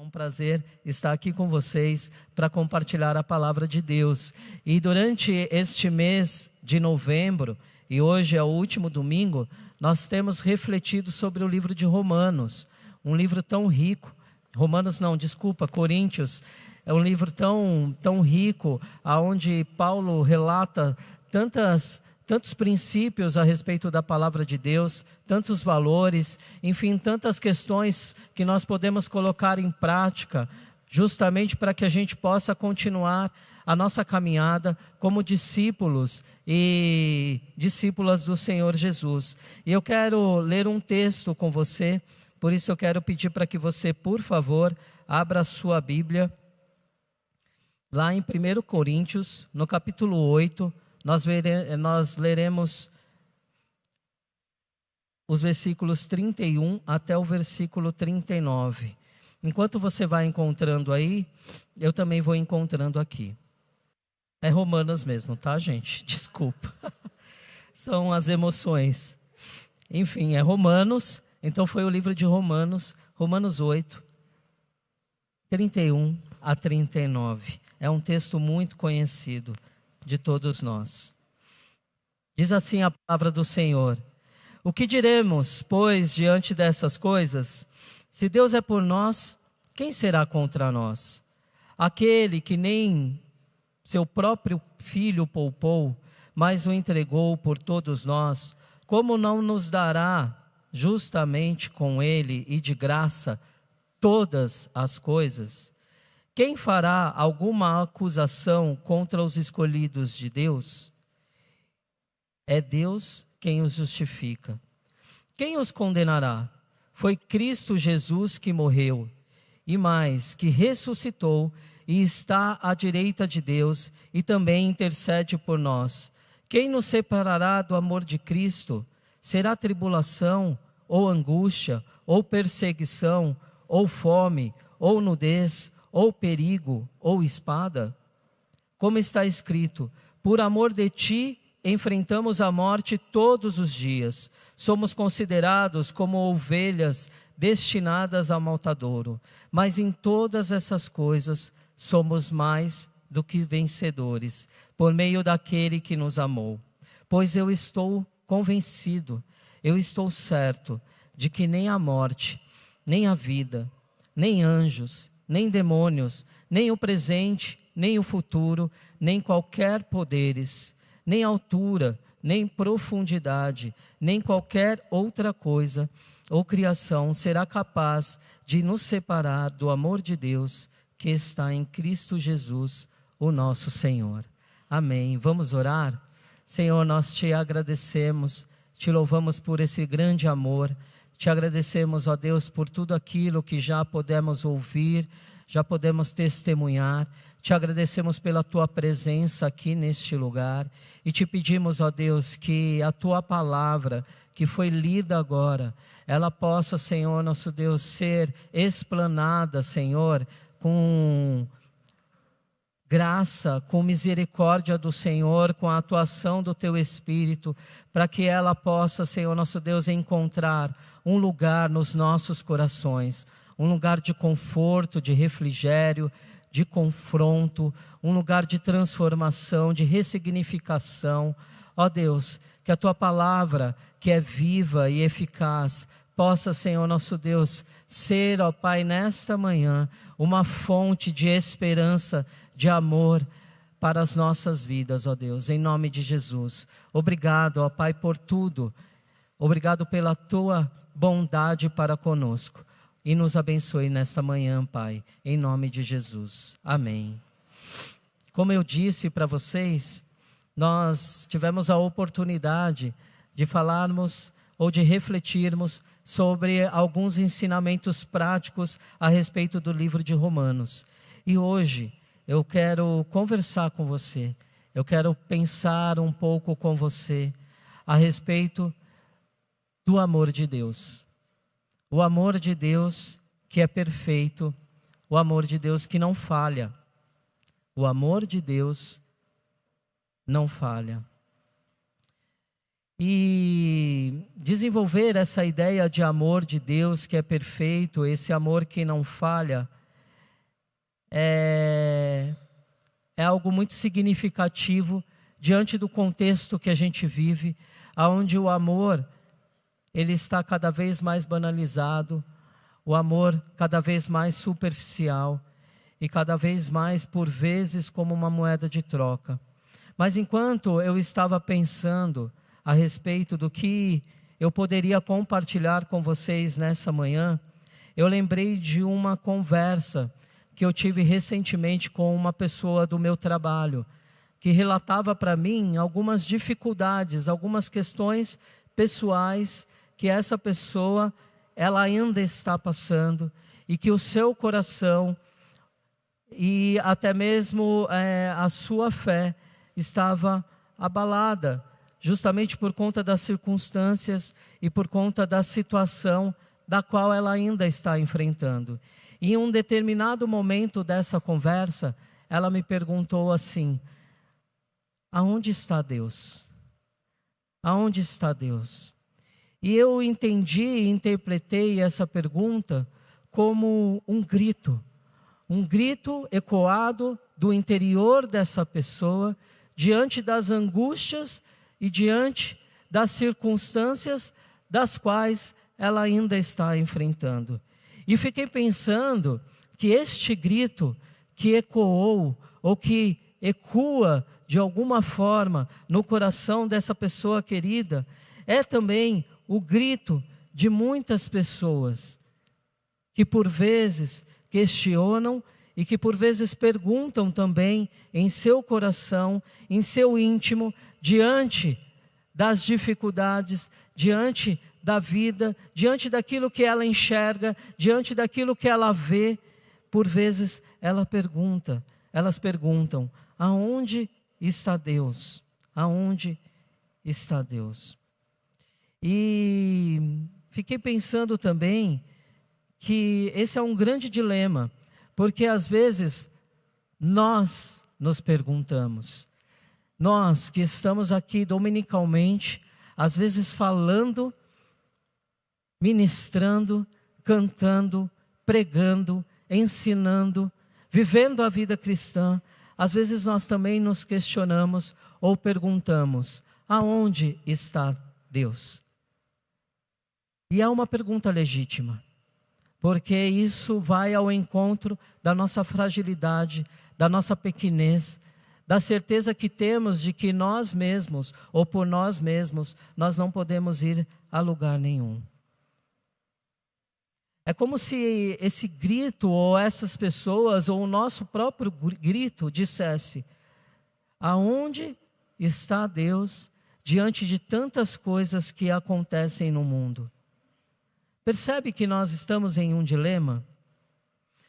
um prazer estar aqui com vocês para compartilhar a palavra de Deus. E durante este mês de novembro, e hoje é o último domingo, nós temos refletido sobre o livro de Romanos, um livro tão rico. Coríntios, é um livro tão rico, onde Paulo relata tantos princípios a respeito da palavra de Deus, tantos valores, enfim, tantas questões que nós podemos colocar em prática, justamente para que a gente possa continuar a nossa caminhada como discípulos e discípulas do Senhor Jesus. E eu quero ler um texto com você, por isso eu quero pedir para que você, por favor, abra a sua Bíblia, lá em 1 Coríntios, no capítulo 8, nós leremos os versículos 31 até o versículo 39. Enquanto você vai encontrando aí, eu também vou encontrando aqui. É Romanos mesmo, tá, gente? Desculpa. São as emoções. Enfim, é Romanos, então foi o livro de Romanos 8, 31 a 39. É um texto muito conhecido de todos nós. Diz assim a palavra do Senhor: o que diremos, pois, diante dessas coisas? Se Deus é por nós, quem será contra nós? Aquele que nem seu próprio filho poupou, mas o entregou por todos nós, como não nos dará justamente com ele e de graça todas as coisas? Quem fará alguma acusação contra os escolhidos de Deus? É Deus quem os justifica. Quem os condenará? Foi Cristo Jesus que morreu, e mais, que ressuscitou e está à direita de Deus e também intercede por nós. Quem nos separará do amor de Cristo? Será tribulação, ou angústia, ou perseguição, ou fome, ou nudez, ou perigo, ou espada? Como está escrito: por amor de ti enfrentamos a morte todos os dias, somos considerados como ovelhas destinadas ao matadouro, mas em todas essas coisas somos mais do que vencedores, por meio daquele que nos amou. Pois eu estou convencido, eu estou certo, de que nem a morte, nem a vida, nem anjos, nem demônios, nem o presente, nem o futuro, nem qualquer poderes, nem altura, nem profundidade, nem qualquer outra coisa ou criação será capaz de nos separar do amor de Deus que está em Cristo Jesus, o nosso Senhor. Amém. Vamos orar? Senhor, nós te agradecemos, te louvamos por esse grande amor. Te agradecemos, ó Deus, por tudo aquilo que já podemos ouvir, já podemos testemunhar. Te agradecemos pela Tua presença aqui neste lugar. E te pedimos, ó Deus, que a Tua palavra, que foi lida agora, ela possa, Senhor, nosso Deus, ser explanada, Senhor, com graça, com misericórdia do Senhor, com a atuação do Teu Espírito, para que ela possa, Senhor, nosso Deus, encontrar um lugar nos nossos corações, um lugar de conforto, de refrigério, de confronto, um lugar de transformação, de ressignificação. Ó Deus, que a Tua palavra, que é viva e eficaz, possa, Senhor nosso Deus, ser, ó Pai, nesta manhã, uma fonte de esperança, de amor para as nossas vidas, ó Deus, em nome de Jesus. Obrigado, ó Pai, por tudo. Obrigado pela Tua bondade para conosco. E nos abençoe nesta manhã, Pai, em nome de Jesus. Amém. Como eu disse para vocês, nós tivemos a oportunidade de falarmos ou de refletirmos sobre alguns ensinamentos práticos a respeito do livro de Romanos. E hoje eu quero conversar com você, eu quero pensar um pouco com você a respeito do amor de Deus. O amor de Deus que é perfeito, o amor de Deus que não falha. O amor de Deus não falha. E desenvolver essa ideia de amor de Deus que é perfeito, esse amor que não falha, é algo muito significativo diante do contexto que a gente vive, onde o amor ele está cada vez mais banalizado, o amor cada vez mais superficial e cada vez mais, por vezes, como uma moeda de troca. Mas enquanto eu estava pensando a respeito do que eu poderia compartilhar com vocês nessa manhã, eu lembrei de uma conversa que eu tive recentemente com uma pessoa do meu trabalho, que relatava para mim algumas dificuldades, algumas questões pessoais que essa pessoa ela ainda está passando e que o seu coração e até mesmo a sua fé estava abalada, justamente por conta das circunstâncias e por conta da situação da qual ela ainda está enfrentando. E em um determinado momento dessa conversa, ela me perguntou assim: aonde está Deus? Aonde está Deus? E eu entendi e interpretei essa pergunta como um grito ecoado do interior dessa pessoa, diante das angústias e diante das circunstâncias das quais ela ainda está enfrentando. E fiquei pensando que este grito que ecoou, ou que ecoa de alguma forma no coração dessa pessoa querida, é também o grito de muitas pessoas que por vezes questionam e que por vezes perguntam também em seu coração, em seu íntimo, diante das dificuldades, diante da vida, diante daquilo que ela enxerga, diante daquilo que ela vê, por vezes elas perguntam: aonde está Deus? Aonde está Deus? E fiquei pensando também que esse é um grande dilema, porque às vezes nós nos perguntamos, nós que estamos aqui dominicalmente, às vezes falando, ministrando, cantando, pregando, ensinando, vivendo a vida cristã, às vezes nós também nos questionamos ou perguntamos: aonde está Deus? E é uma pergunta legítima, porque isso vai ao encontro da nossa fragilidade, da nossa pequenez, da certeza que temos de que nós mesmos, ou por nós mesmos, nós não podemos ir a lugar nenhum. É como se esse grito, ou essas pessoas, ou o nosso próprio grito dissesse: aonde está Deus diante de tantas coisas que acontecem no mundo? Percebe que nós estamos em um dilema?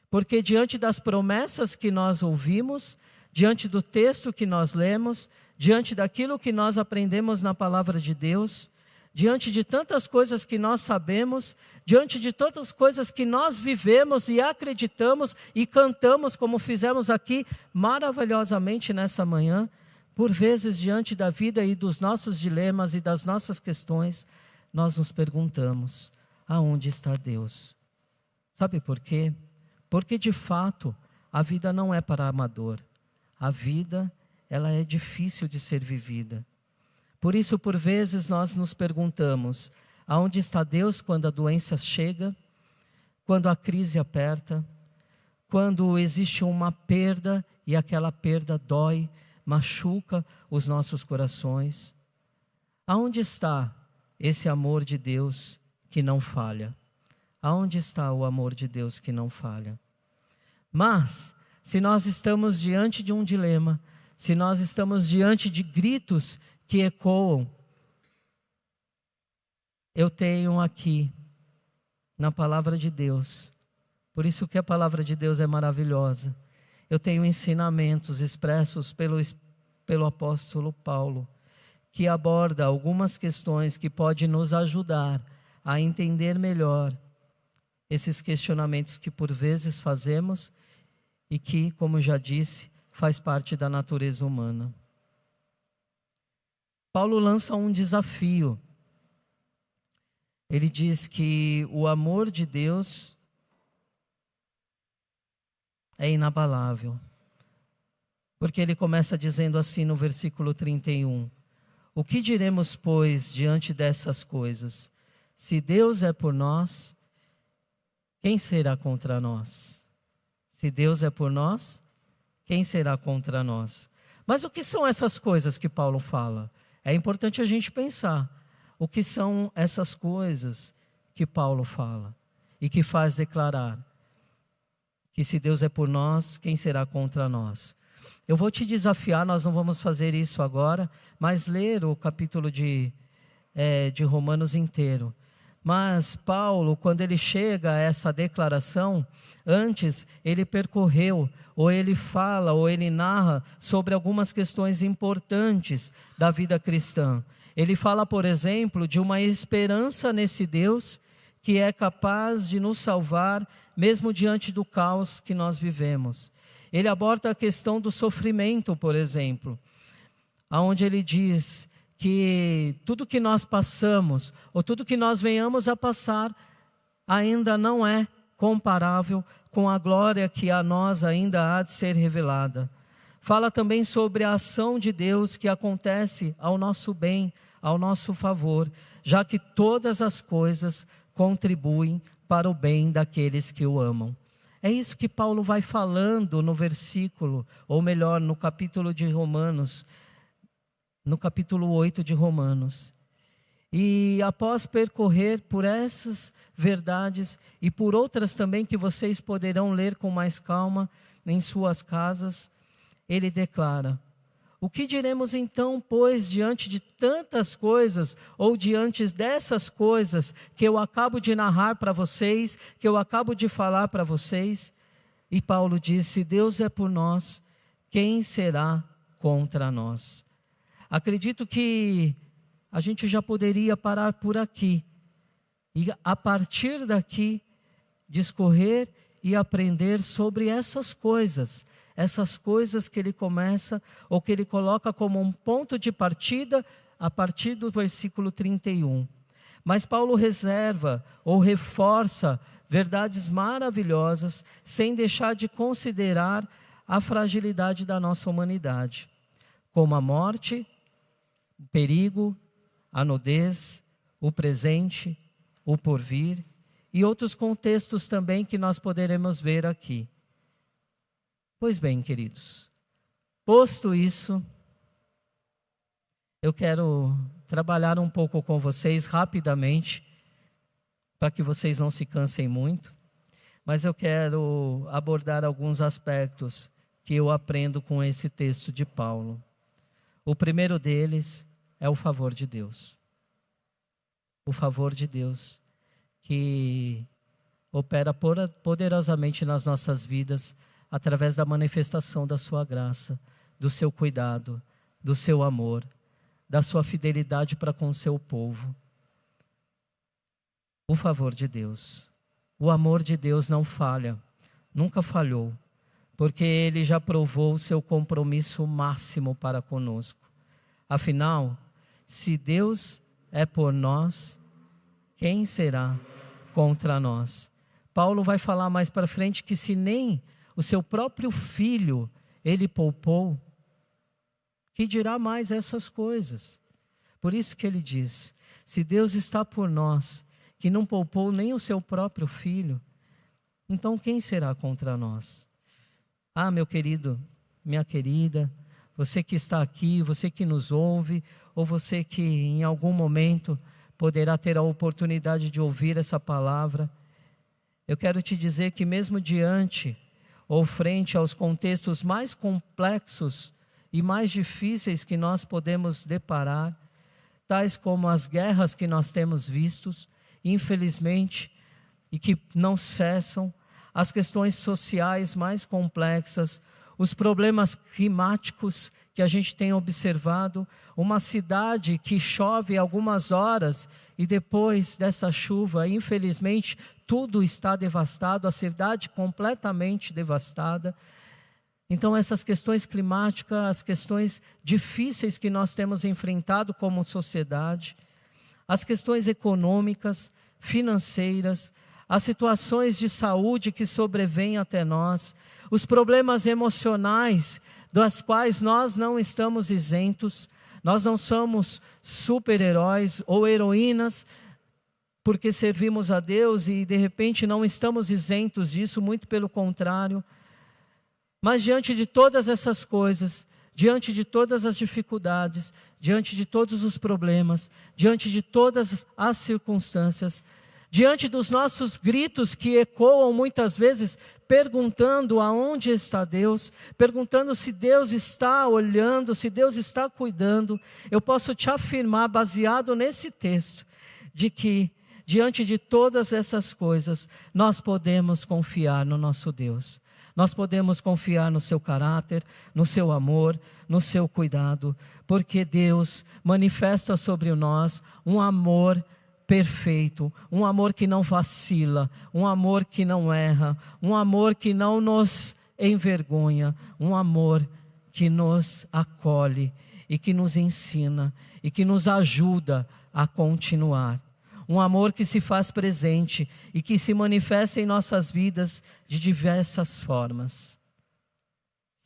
Porque diante das promessas que nós ouvimos, diante do texto que nós lemos, diante daquilo que nós aprendemos na palavra de Deus, diante de tantas coisas que nós sabemos, diante de tantas coisas que nós vivemos e acreditamos e cantamos, como fizemos aqui maravilhosamente nessa manhã, por vezes diante da vida e dos nossos dilemas e das nossas questões, nós nos perguntamos: aonde está Deus? Sabe por quê? Porque de fato a vida não é para amador. A vida, ela é difícil de ser vivida. Por isso, por vezes, nós nos perguntamos: aonde está Deus quando a doença chega, quando a crise aperta, quando existe uma perda e aquela perda dói, machuca os nossos corações? Aonde está esse amor de Deus que não falha? Aonde está o amor de Deus que não falha? Mas, se nós estamos diante de um dilema, se nós estamos diante de gritos que ecoam, eu tenho aqui, na palavra de Deus, por isso que a palavra de Deus é maravilhosa, eu tenho ensinamentos expressos pelo apóstolo Paulo, que aborda algumas questões que podem nos ajudar a entender melhor esses questionamentos que por vezes fazemos e que, como já disse, faz parte da natureza humana. Paulo lança um desafio. Ele diz que o amor de Deus é inabalável. Porque ele começa dizendo assim no versículo 31. O que diremos, pois, diante dessas coisas? Se Deus é por nós, quem será contra nós? Se Deus é por nós, quem será contra nós? Mas o que são essas coisas que Paulo fala? É importante a gente pensar. O que são essas coisas que Paulo fala e que faz declarar que se Deus é por nós, quem será contra nós? Eu vou te desafiar, nós não vamos fazer isso agora, mas ler o capítulo de Romanos inteiro. Mas Paulo, quando ele chega a essa declaração, antes ele percorreu, ou ele fala, ou ele narra sobre algumas questões importantes da vida cristã. Ele fala, por exemplo, de uma esperança nesse Deus que é capaz de nos salvar, mesmo diante do caos que nós vivemos. Ele aborda a questão do sofrimento, por exemplo, onde ele diz que tudo que nós passamos, ou tudo que nós venhamos a passar, ainda não é comparável com a glória que a nós ainda há de ser revelada. Fala também sobre a ação de Deus que acontece ao nosso bem, ao nosso favor, já que todas as coisas contribuem para o bem daqueles que o amam. É isso que Paulo vai falando no versículo, ou melhor, no capítulo de Romanos, no capítulo 8 de Romanos. E após percorrer por essas verdades e por outras também que vocês poderão ler com mais calma em suas casas, ele declara: o que diremos então, pois, diante de tantas coisas, ou diante dessas coisas que eu acabo de narrar para vocês, que eu acabo de falar para vocês? E Paulo diz: se Deus é por nós, quem será contra nós? Acredito que a gente já poderia parar por aqui, e a partir daqui, discorrer e aprender sobre essas coisas que ele começa, ou que ele coloca como um ponto de partida, a partir do versículo 31. Mas Paulo reserva, ou reforça, verdades maravilhosas, sem deixar de considerar a fragilidade da nossa humanidade, como a morte, o perigo, a nudez, o presente, o porvir, e outros contextos também que nós poderemos ver aqui. Pois bem, queridos, posto isso, eu quero trabalhar um pouco com vocês rapidamente, para que vocês não se cansem muito, mas eu quero abordar alguns aspectos que eu aprendo com esse texto de Paulo. O primeiro deles é o favor de Deus. O favor de Deus que opera poderosamente nas nossas vidas, através da manifestação da sua graça, do seu cuidado, do seu amor, da sua fidelidade para com o seu povo. O favor de Deus. O amor de Deus não falha, nunca falhou, porque Ele já provou o seu compromisso máximo para conosco. Afinal, se Deus é por nós, quem será contra nós? Paulo vai falar mais para frente que se nem o seu próprio filho ele poupou, que dirá mais essas coisas? Por isso que ele diz: se Deus está por nós, que não poupou nem o seu próprio filho, então quem será contra nós? Ah, meu querido, minha querida, você que está aqui, você que nos ouve, ou você que em algum momento poderá ter a oportunidade de ouvir essa palavra, eu quero te dizer que mesmo diante ou frente aos contextos mais complexos e mais difíceis que nós podemos deparar, tais como as guerras que nós temos vistos, infelizmente, e que não cessam, as questões sociais mais complexas, os problemas climáticos que a gente tem observado, uma cidade que chove algumas horas e depois dessa chuva, infelizmente, tudo está devastado, a cidade completamente devastada. Então essas questões climáticas, as questões difíceis que nós temos enfrentado como sociedade, as questões econômicas, financeiras, as situações de saúde que sobrevêm até nós, os problemas emocionais das quais nós não estamos isentos. Nós não somos super-heróis ou heroínas porque servimos a Deus e de repente não estamos isentos disso, muito pelo contrário. Mas diante de todas essas coisas, diante de todas as dificuldades, diante de todos os problemas, diante de todas as circunstâncias, diante dos nossos gritos que ecoam muitas vezes, perguntando aonde está Deus, perguntando se Deus está olhando, se Deus está cuidando, eu posso te afirmar, baseado nesse texto, de que diante de todas essas coisas, nós podemos confiar no nosso Deus. Nós podemos confiar no seu caráter, no seu amor, no seu cuidado, porque Deus manifesta sobre nós um amor perfeito, um amor que não vacila, um amor que não erra, um amor que não nos envergonha, um amor que nos acolhe e que nos ensina e que nos ajuda a continuar. Um amor que se faz presente e que se manifesta em nossas vidas de diversas formas.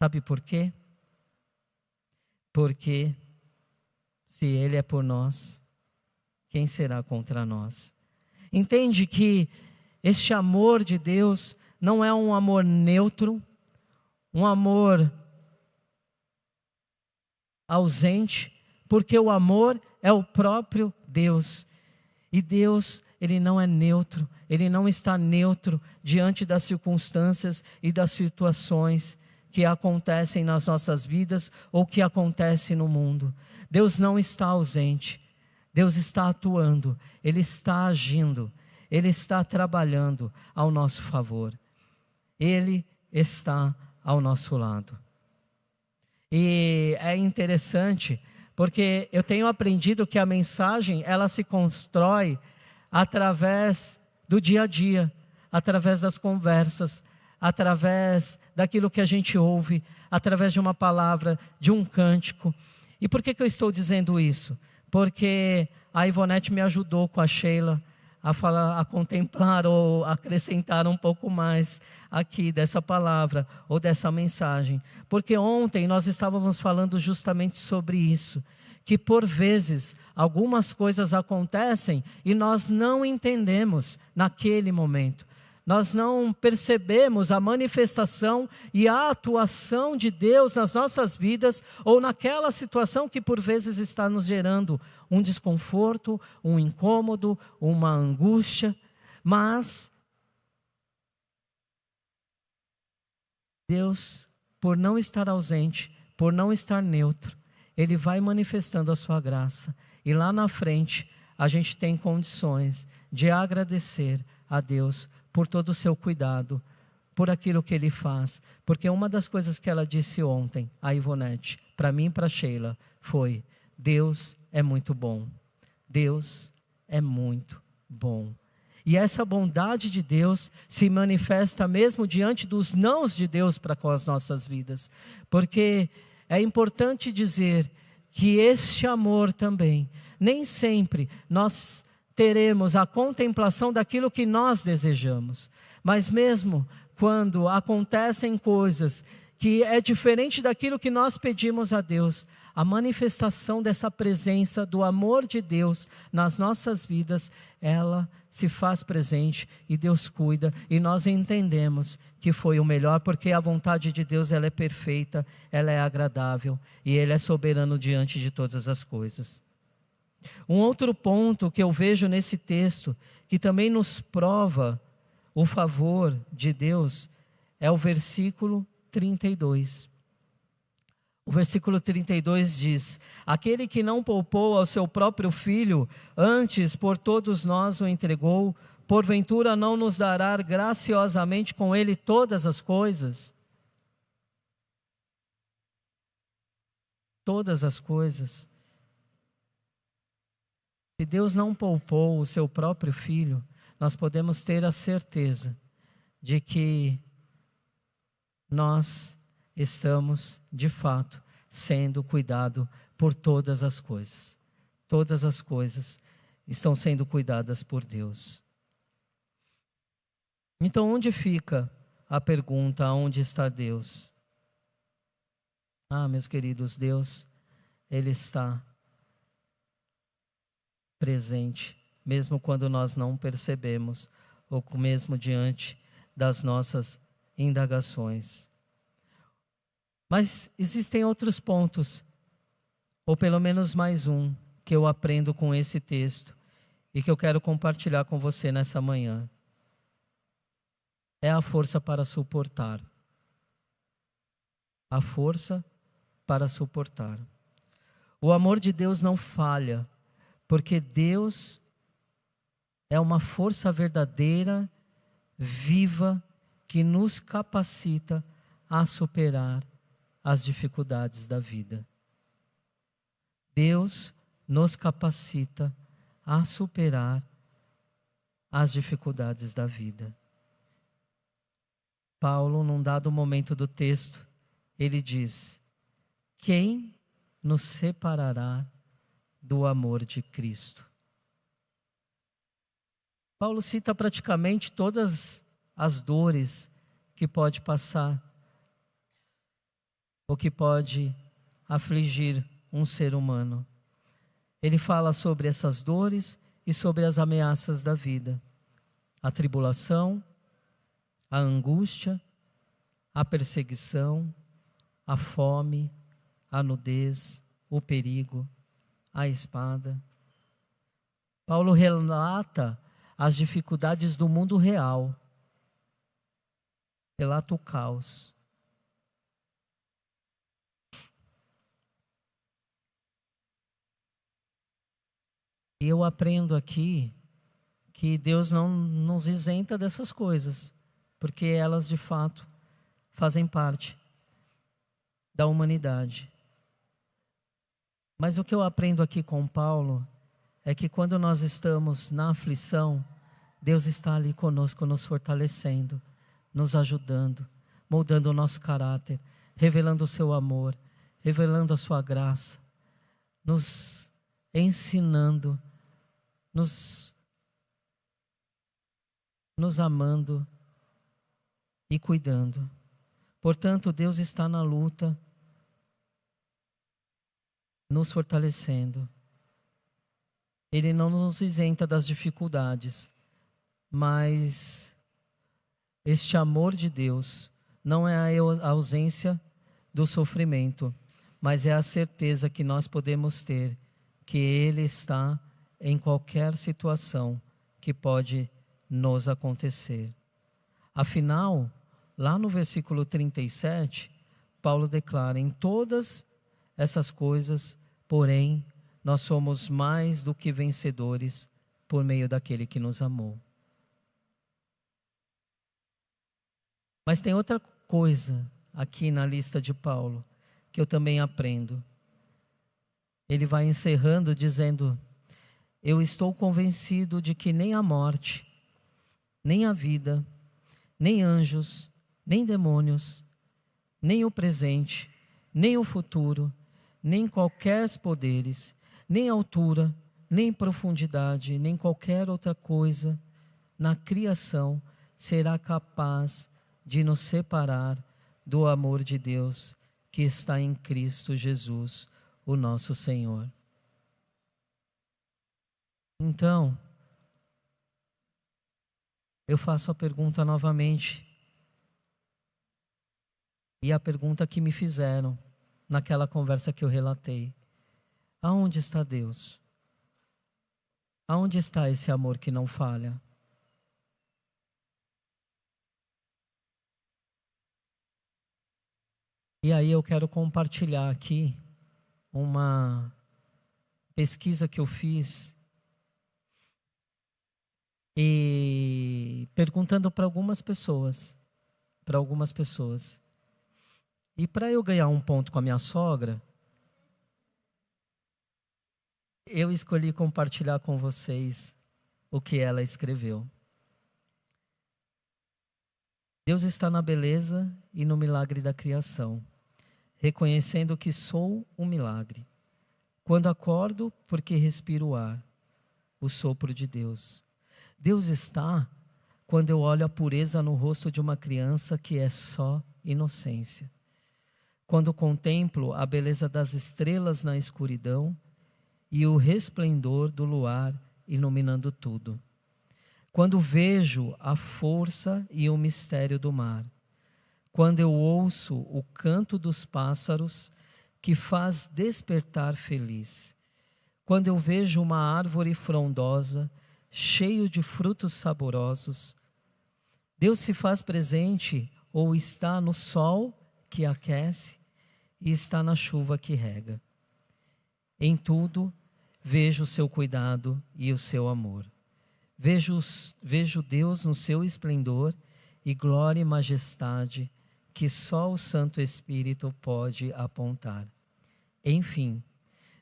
Sabe por quê? Porque se Ele é por nós, quem será contra nós? Entende que este amor de Deus não é um amor neutro, um amor ausente, porque o amor é o próprio Deus. E Deus, Ele não é neutro, Ele não está neutro diante das circunstâncias e das situações que acontecem nas nossas vidas ou que acontecem no mundo. Deus não está ausente, Deus está atuando, Ele está agindo, Ele está trabalhando ao nosso favor. Ele está ao nosso lado. E é interessante, porque eu tenho aprendido que a mensagem, ela se constrói através do dia a dia, através das conversas, através daquilo que a gente ouve, através de uma palavra, de um cântico. E por que eu estou dizendo isso? Porque a Ivonete me ajudou com a Sheila a falar, a contemplar ou acrescentar um pouco mais aqui dessa palavra ou dessa mensagem. Porque ontem nós estávamos falando justamente sobre isso, que por vezes algumas coisas acontecem e nós não entendemos naquele momento. Nós não percebemos a manifestação e a atuação de Deus nas nossas vidas ou naquela situação que por vezes está nos gerando um desconforto, um incômodo, uma angústia. Mas Deus, por não estar ausente, por não estar neutro, Ele vai manifestando a sua graça. E lá na frente a gente tem condições de agradecer a Deus por todo o seu cuidado, por aquilo que Ele faz. Porque uma das coisas que ela disse ontem, a Ivonete, para mim e para a Sheila, foi: Deus é muito bom. Deus é muito bom. E essa bondade de Deus se manifesta mesmo diante dos nãos de Deus para com as nossas vidas. Porque é importante dizer que este amor também, nem sempre nós teremos a contemplação daquilo que nós desejamos. Mas mesmo quando acontecem coisas que é diferente daquilo que nós pedimos a Deus, a manifestação dessa presença do amor de Deus nas nossas vidas, ela se faz presente e Deus cuida, e nós entendemos que foi o melhor, porque a vontade de Deus, ela é perfeita, ela é agradável e Ele é soberano diante de todas as coisas. Um outro ponto que eu vejo nesse texto, que também nos prova o favor de Deus, é o versículo 32. O versículo 32 diz: aquele que não poupou ao seu próprio filho, antes por todos nós o entregou, porventura não nos dará graciosamente com ele todas as coisas? Todas as coisas. Se Deus não poupou o seu próprio filho, nós podemos ter a certeza de que nós estamos, de fato, sendo cuidados por todas as coisas. Todas as coisas estão sendo cuidadas por Deus. Então, onde fica a pergunta: onde está Deus? Meus queridos, Deus, Ele está presente, mesmo quando nós não percebemos, ou mesmo diante das nossas indagações. Mas existem outros pontos, ou pelo menos mais um, que eu aprendo com esse texto e que eu quero compartilhar com você nessa manhã. É a força para suportar. A força para suportar. O amor de Deus não falha, porque Deus é uma força verdadeira, viva, que nos capacita a superar as dificuldades da vida. Deus nos capacita a superar as dificuldades da vida. Paulo, num dado momento do texto, ele diz: quem nos separará do amor de Cristo? Paulo cita praticamente todas as dores que pode passar, ou que pode afligir um ser humano. Ele fala sobre essas dores e sobre as ameaças da vida. A tribulação, a angústia, a perseguição, a fome, a nudez, o perigo, a espada. Paulo relata as dificuldades do mundo real. Relata o caos. E eu aprendo aqui que Deus não nos isenta dessas coisas, porque elas de fato fazem parte da humanidade. Mas o que eu aprendo aqui com Paulo é que quando nós estamos na aflição, Deus está ali conosco, nos fortalecendo, nos ajudando, moldando o nosso caráter, revelando o seu amor, revelando a sua graça, nos ensinando, nos amando e cuidando. Portanto, Deus está na luta, nos fortalecendo. Ele não nos isenta das dificuldades, mas este amor de Deus não é a ausência do sofrimento, mas é a certeza que nós podemos ter que Ele está em qualquer situação que pode nos acontecer. Afinal, lá no versículo 37, Paulo declara: em todas essas coisas, porém, nós somos mais do que vencedores por meio daquele que nos amou. Mas tem outra coisa aqui na lista de Paulo que eu também aprendo. Ele vai encerrando dizendo: eu estou convencido de que nem a morte, nem a vida, nem anjos, nem demônios, nem o presente, nem o futuro, nem qualquer poderes, nem altura, nem profundidade, nem qualquer outra coisa na criação será capaz de nos separar do amor de Deus que está em Cristo Jesus, o nosso Senhor. Então, eu faço a pergunta novamente, e a pergunta que me fizeram naquela conversa que eu relatei: aonde está Deus? Aonde está esse amor que não falha? E aí eu quero compartilhar aqui uma pesquisa que eu fiz, e perguntando para algumas pessoas. E para eu ganhar um ponto com a minha sogra, eu escolhi compartilhar com vocês o que ela escreveu. Deus está na beleza e no milagre da criação, reconhecendo que sou um milagre. Quando acordo, porque respiro o ar, o sopro de Deus. Deus está quando eu olho a pureza no rosto de uma criança que é só inocência. Quando contemplo a beleza das estrelas na escuridão e o resplendor do luar iluminando tudo. Quando vejo a força e o mistério do mar. Quando eu ouço o canto dos pássaros que faz despertar feliz. Quando eu vejo uma árvore frondosa, cheio de frutos saborosos. Deus se faz presente ou está no sol que aquece e está na chuva que rega. Em tudo, vejo o seu cuidado e o seu amor. Vejo Deus no seu esplendor e glória e majestade que só o Santo Espírito pode apontar. Enfim,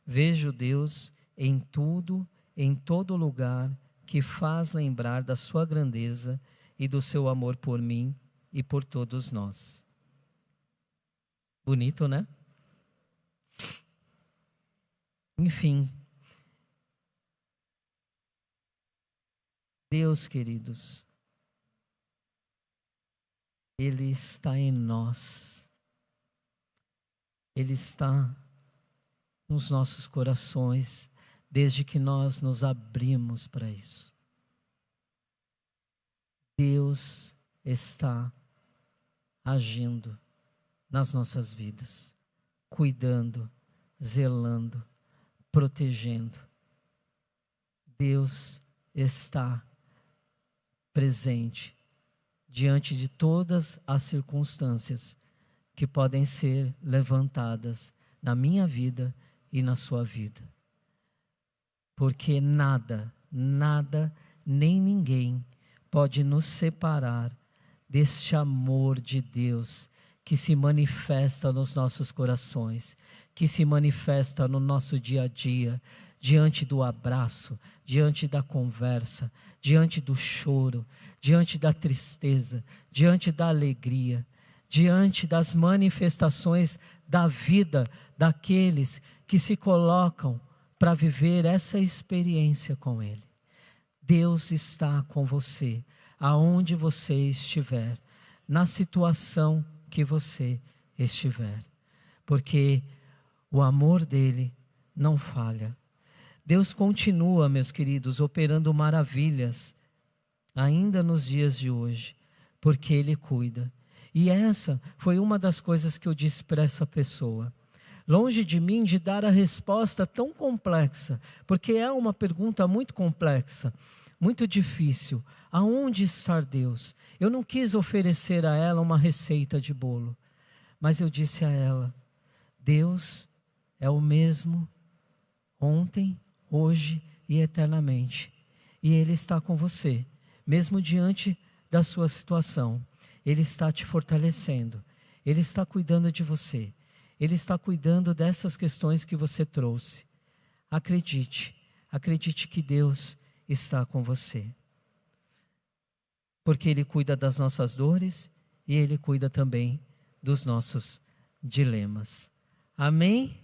vejo Deus em tudo, em todo lugar, que faz lembrar da sua grandeza e do seu amor por mim e por todos nós. Bonito, né? Enfim, Deus, queridos, Ele está em nós. Ele está nos nossos corações, desde que nós nos abrimos para isso. Deus está agindo nas nossas vidas, cuidando, zelando, protegendo. Deus está presente diante de todas as circunstâncias que podem ser levantadas na minha vida e na sua vida. Porque nada, nem ninguém pode nos separar deste amor de Deus que se manifesta nos nossos corações, que se manifesta no nosso dia a dia, diante do abraço, diante da conversa, diante do choro, diante da tristeza, diante da alegria, diante das manifestações da vida daqueles que se colocam para viver essa experiência com Ele. Deus está com você, aonde você estiver, na situação que você estiver, porque o amor dele não falha. Deus continua, meus queridos, operando maravilhas ainda nos dias de hoje, porque Ele cuida. E essa foi uma das coisas que eu disse para essa pessoa. Longe de mim de dar a resposta tão complexa, porque é uma pergunta muito complexa, muito difícil. Aonde está Deus? Eu não quis oferecer a ela uma receita de bolo, mas eu disse a ela: Deus é o mesmo ontem, hoje e eternamente. E Ele está com você, mesmo diante da sua situação. Ele está te fortalecendo, Ele está cuidando de você, Ele está cuidando dessas questões que você trouxe. Acredite que Deus está com você. Porque Ele cuida das nossas dores e Ele cuida também dos nossos dilemas. Amém?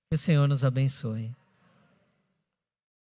Que o Senhor nos abençoe.